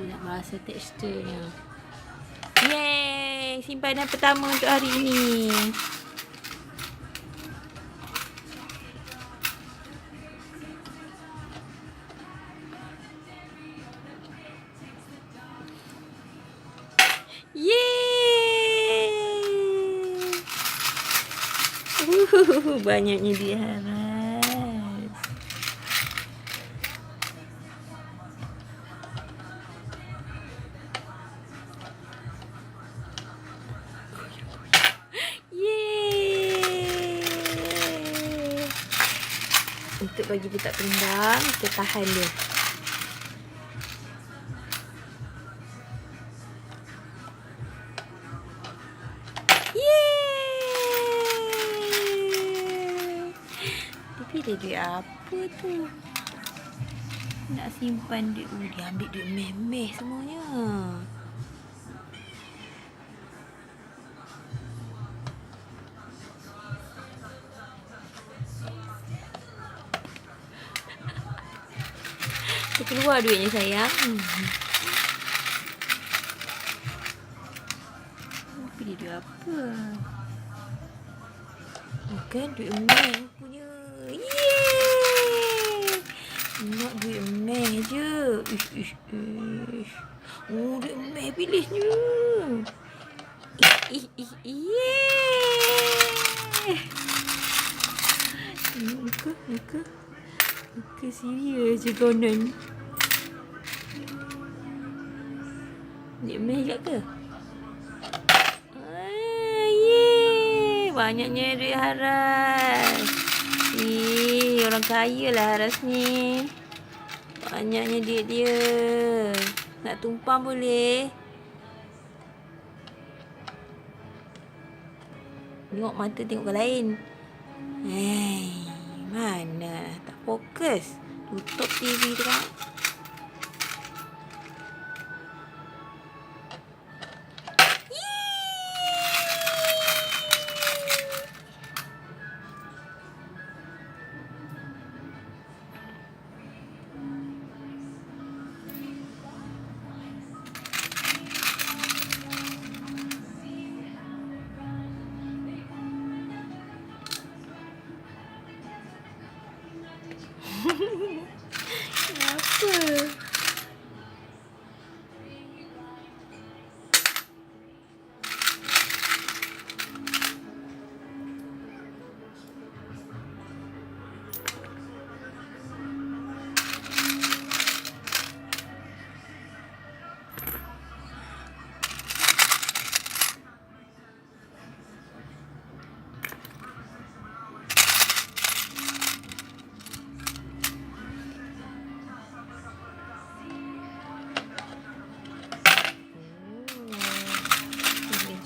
Dia nak rasa teksturnya. Yeay! Simpanan pertama untuk hari ini. Yeay! Banyaknya dia haras. Untuk bagi dia tak tendang, kita tahan dia. Yeay! Tapi dia duit apa tu? Nak simpan duit. Dia ambil duit meh-meh semuanya. Keluar duitnya sayang. Tapi dia duit apa? Bukan duit meh punya. Yeay! Nak duit meh je. Ish. Oh, duit meh pilihnya. Yeay! Muka serius je konon. Duit meh juga ke? Yeay! Banyaknya duit haras. Orang kaya lah haras ni. Banyaknya duit dia. Nak tumpang boleh. Tengok mata, tengok ke lain. Mana? Tak fokus. Tutup TV tu kan. Kenapa?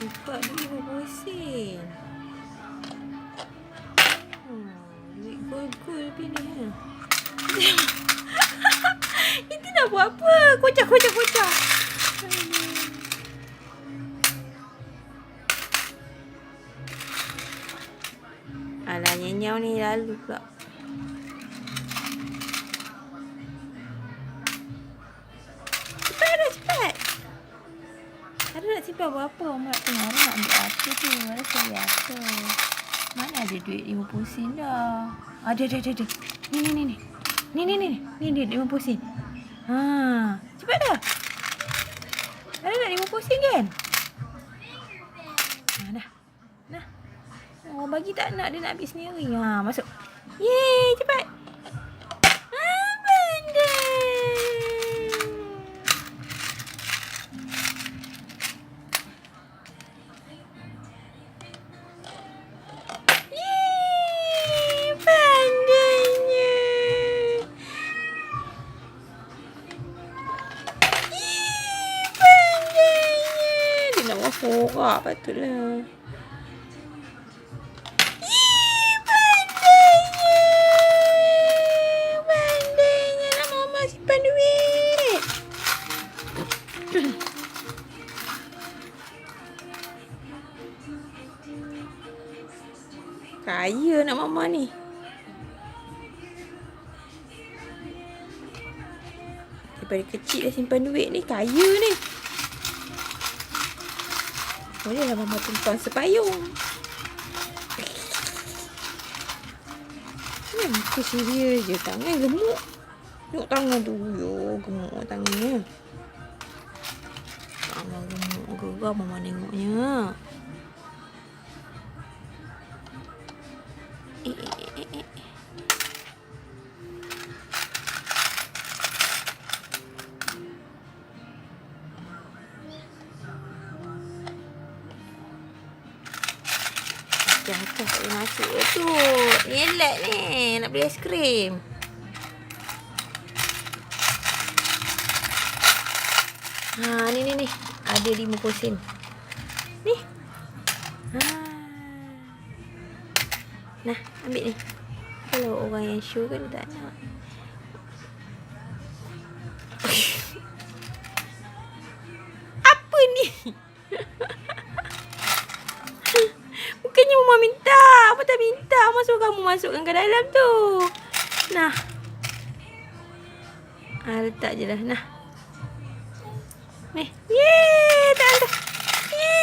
Cepat duit berbosin. Duit gol-gol pilih. Itu nak buat apa? Kocak. Alah, nyenyau ni lalu pula. Cepat. Ada nak simpan berapa? Mak tengok orang nak ambil apa tu. Mana saya apa? Mana ada duit 50 sen dah. Ada. Ni. Ni 50 sen. Cepat dah. Ada nak 50 sen kan? Nah. Oh, bagi tak nak, dia nak ambil sendiri. Masuk. Yeay, cepat. Nak berforak patutlah. Pandainya nak mama simpan duit. Kaya nak mama ni. Daripada kecil dah simpan duit ni. Kaya ni. Bolehlah mama tumpang sepayung. Muka serius je. Tangan gemuk. Tengok tangan tu. Yo, gemuk tangannya. Tangan gemuk. Geram mama tengoknya. Jatuh tak boleh masuk tu. Elak ni. Nak beli aiskrim. Ha, ni. Ada 50 sen. Ni. Ha. Nah, ambil ni. Kalau orang yang show kan tak nak. Apa ni? Bukannya Mama minta. Apa tak minta? Masuk kamu masukkan ke dalam tu. Nah. Letak je lah. Nah. Ni. Yeay. Tak. Yeay.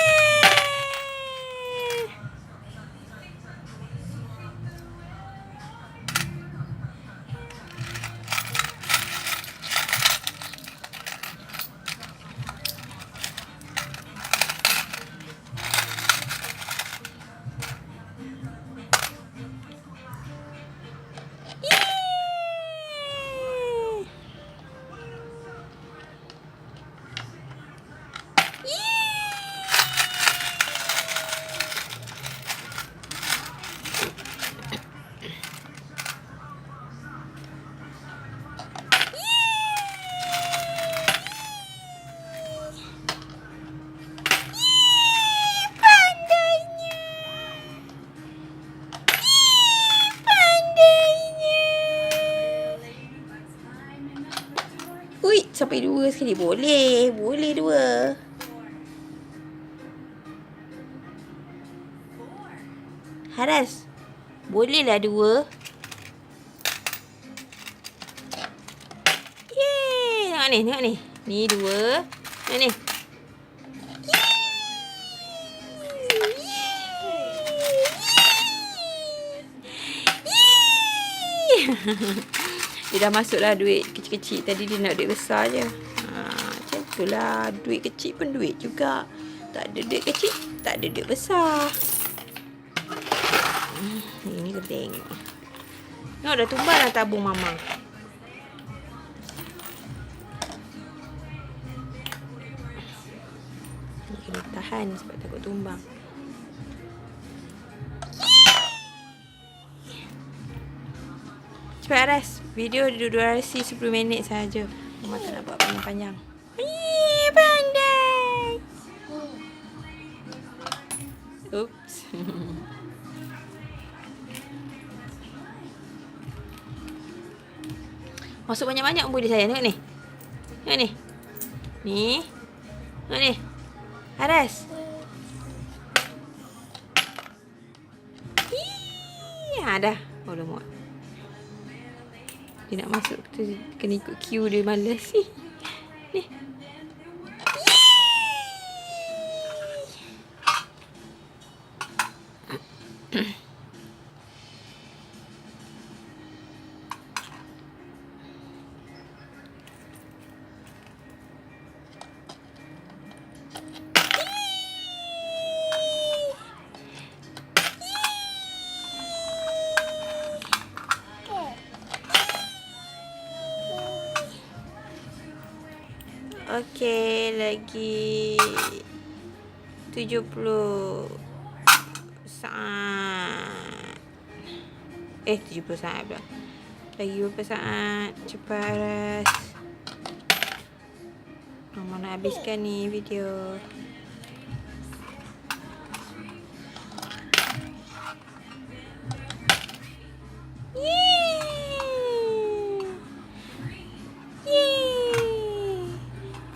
Ui, sampai 2 sekali. Boleh. Boleh 2. Haras. Bolehlah 2. Yeay. Tengok ni. Ni 2. Tengok ni. Dia dah masuklah duit kecil-kecil. Tadi dia nak duit besar je. Macam itulah. Duit kecil pun duit juga. Tak ada duit kecil, tak ada duit besar. Ini kena tengok. Tengok dah tumbang dah tabung mama. Ini kena tahan sebab takut tumbang. Cepat Aras. Video durasi 10 minit sahaja. Mama tak nak buat panjang-panjang. Pandai. Oops. Masuk banyak-banyak pun boleh sayang. Tengok ni. Tengok ni. Ni. Tengok ni. Aras. Dah. Oh, dah muat. Dia nak masuk tu kena ikut queue dia, malas ni. Ni. Okey, lagi 70 saat. 70 saat pula. Lagi berapa saat? Cepat Aras. Mama nak habiskan ni video.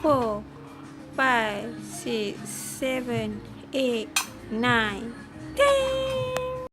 Four, 5, 6, 7, 8, 9, 10.